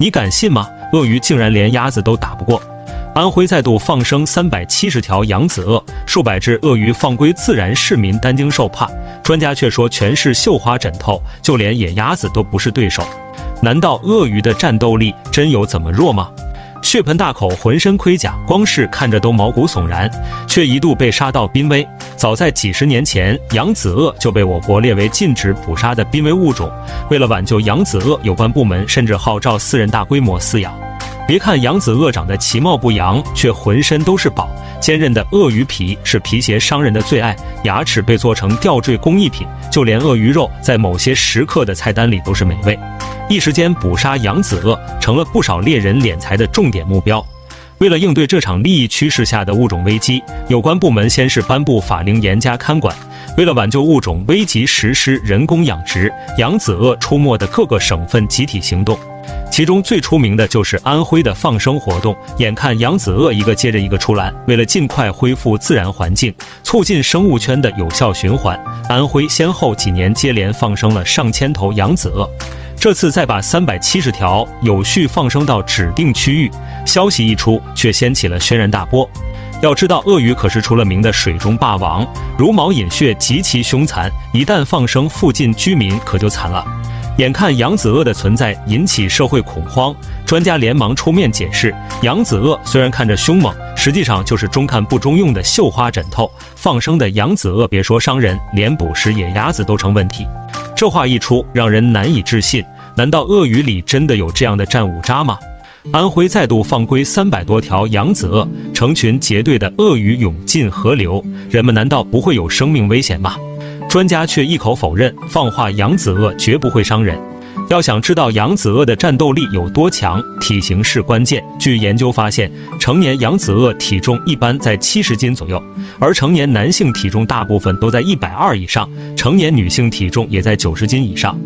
你敢信吗？鳄鱼竟然连鸭子都打不过。安徽再度放生370条扬子鳄，数百只鳄鱼放归自然，市民担惊受怕。专家却说全是绣花枕头，就连野鸭子都不是对手。难道鳄鱼的战斗力真有这么弱吗？血盆大口，浑身盔甲，光是看着都毛骨悚然，却一度被杀到濒危。早在几十年前，扬子鳄就被我国列为禁止捕杀的濒危物种。为了挽救扬子鳄，有关部门甚至号召私人大规模饲养。别看扬子鳄长得其貌不扬，却浑身都是宝。坚韧的鳄鱼皮是皮鞋商人的最爱，牙齿被做成吊坠工艺品，就连鳄鱼肉在某些食客的菜单里都是美味。一时间，捕杀扬子鳄成了不少猎人敛财的重点目标。为了应对这场利益趋势下的物种危机，有关部门先是颁布法令严加看管。为了挽救物种危急，实施人工养殖，扬子鳄出没的各个省份集体行动。其中最出名的就是安徽的放生活动，眼看扬子鳄一个接着一个出栏，为了尽快恢复自然环境，促进生物圈的有效循环，安徽先后几年接连放生了上千头扬子鳄。这次再把370条有序放生到指定区域，消息一出，却掀起了轩然大波。要知道，鳄鱼可是出了名的水中霸王，茹毛饮血，极其凶残，一旦放生，附近居民可就惨了。眼看扬子鳄的存在引起社会恐慌，专家连忙出面解释，扬子鳄虽然看着凶猛，实际上就是中看不中用的绣花枕头。放生的扬子鳄别说伤人，连捕食野鸭子都成问题。这话一出，让人难以置信，难道鳄鱼里真的有这样的战五渣吗？安徽再度放归300多条扬子鳄，成群结队的鳄鱼涌进河流，人们难道不会有生命危险吗？专家却一口否认，放话扬子鳄绝不会伤人。要想知道扬子鳄的战斗力有多强，体型是关键。据研究发现，成年扬子鳄体重一般在70斤左右，而成年男性体重大部分都在120以上，成年女性体重也在90斤以上。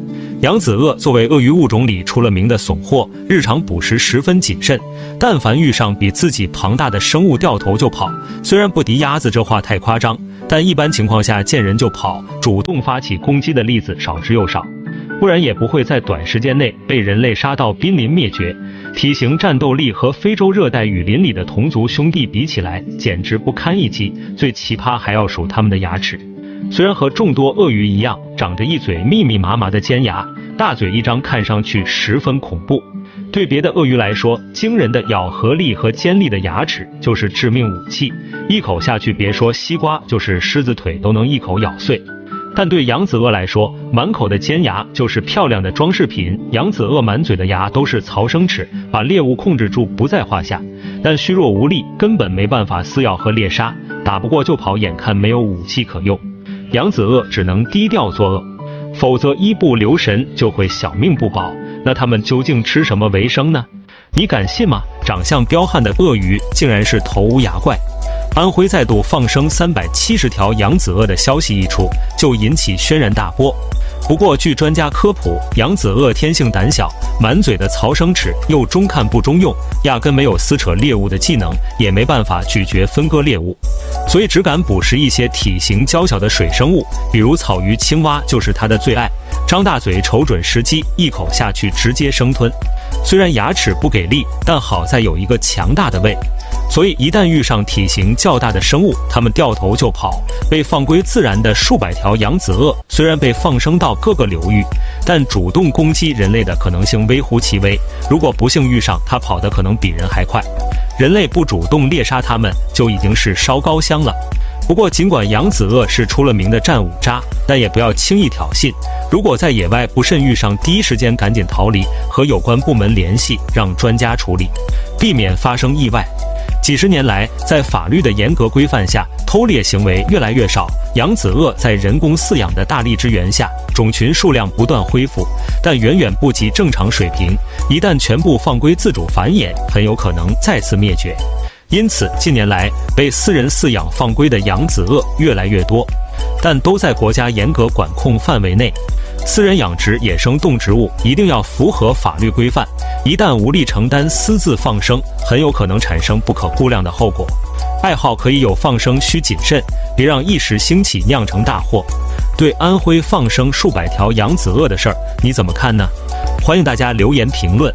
扬子鳄作为鳄鱼物种里出了名的怂货，日常捕食十分谨慎，但凡遇上比自己庞大的生物，掉头就跑。虽然不敌鸭子这话太夸张，但一般情况下见人就跑，主动发起攻击的例子少之又少，不然也不会在短时间内被人类杀到濒临灭绝。体型战斗力和非洲热带雨林里的同族兄弟比起来，简直不堪一击。最奇葩还要数他们的牙齿，虽然和众多鳄鱼一样，长着一嘴密密麻麻的尖牙，大嘴一张看上去十分恐怖。对别的鳄鱼来说，惊人的咬合力和尖利的牙齿就是致命武器，一口下去，别说西瓜，就是狮子腿都能一口咬碎。但对扬子鳄来说，满口的尖牙就是漂亮的装饰品。扬子鳄满嘴的牙都是曹生齿，把猎物控制住不在话下，但虚弱无力，根本没办法撕咬和猎杀，打不过就跑，眼看没有武器可用，扬子鳄只能低调作恶，否则一不留神就会小命不保。那他们究竟吃什么为生呢？你敢信吗？长相彪悍的鳄鱼竟然是头无牙怪。安徽再度放生370条扬子鳄的消息一出，就引起轩然大波。不过据专家科普，扬子鳄天性胆小，满嘴的曹生齿，又中看不中用，压根没有撕扯猎物的技能，也没办法咀嚼分割猎物，所以只敢捕食一些体型娇小的水生物，比如草鱼、青蛙就是它的最爱。张大嘴瞅准时机，一口下去直接生吞。虽然牙齿不给力，但好在有一个强大的胃，所以一旦遇上体型较大的生物，它们掉头就跑。被放归自然的数百条扬子鳄，虽然被放生到各个流域，但主动攻击人类的可能性微乎其微。如果不幸遇上，它跑得可能比人还快。人类不主动猎杀它们，就已经是烧高香了。不过尽管扬子鳄是出了名的战五渣，但也不要轻易挑衅。如果在野外不慎遇上，第一时间赶紧逃离，和有关部门联系，让专家处理，避免发生意外。几十年来，在法律的严格规范下，偷猎行为越来越少。扬子鳄在人工饲养的大力支援下，种群数量不断恢复，但远远不及正常水平。一旦全部放归自主繁衍，很有可能再次灭绝。因此，近年来被私人饲养放归的扬子鳄越来越多，但都在国家严格管控范围内。私人养殖野生动植物一定要符合法律规范，一旦无力承担私自放生，很有可能产生不可估量的后果。爱好可以有，放生需谨慎，别让一时兴起酿成大祸。对安徽放生数百条扬子鳄的事儿，你怎么看呢？欢迎大家留言评论。